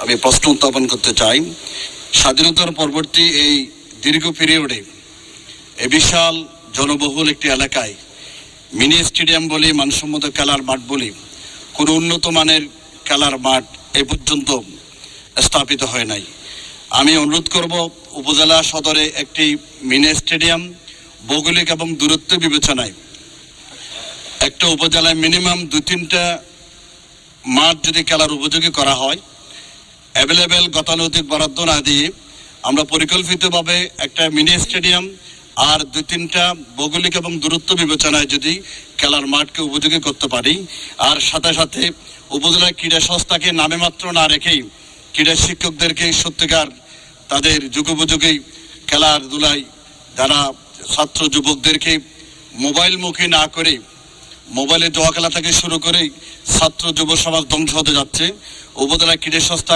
আমি প্রশ্ন উত্থাপন করতে চাই। স্বাধীনতার পরবর্তী এই দীর্ঘ পিরিয়ডে এই বিশাল জনবহুল একটি এলাকায় মিনি স্টেডিয়াম বলি, মানসম্মত খেলার মাঠ বলি, কোনো উন্নত মানের খেলার মাঠ এ পর্যন্ত স্থাপিত হয় নাই। আমি অনুরোধ করব উপজেলা সদরে একটি মিনি স্টেডিয়াম ভৌগোলিক এবং দূরত্ব বিবেচনায় একটা উপজেলায় মিনিমাম 2-3টা মাঠ যদি খেলার উপযোগী করা হয়, অ্যাভেলেবেল গতানুগতিক বরাদ্দ না দিয়ে আমরা পরিকল্পিতভাবে একটা মিনি স্টেডিয়াম আর 2-3টা ভৌগোলিক এবং দূরত্ব বিবেচনায় যদি খেলার মাঠকে উপযোগী করতে পারি, আর সাথে সাথে উপজেলা ক্রীড়া সংস্থাকে নামে মাত্র না রেখেই ক্রীড়া শিক্ষকদেরকে সত্যিকার তাদের যুগোপযোগী খেলাধুলায় যারা ছাত্র যুবকদেরকে মোবাইলমুখী না করে, মোবাইলে জুয়া খেলা থেকে শুরু করে ছাত্র যুব সমাজ ধ্বংস হতে যাচ্ছে, উপজেলা ক্রীড়া সংস্থা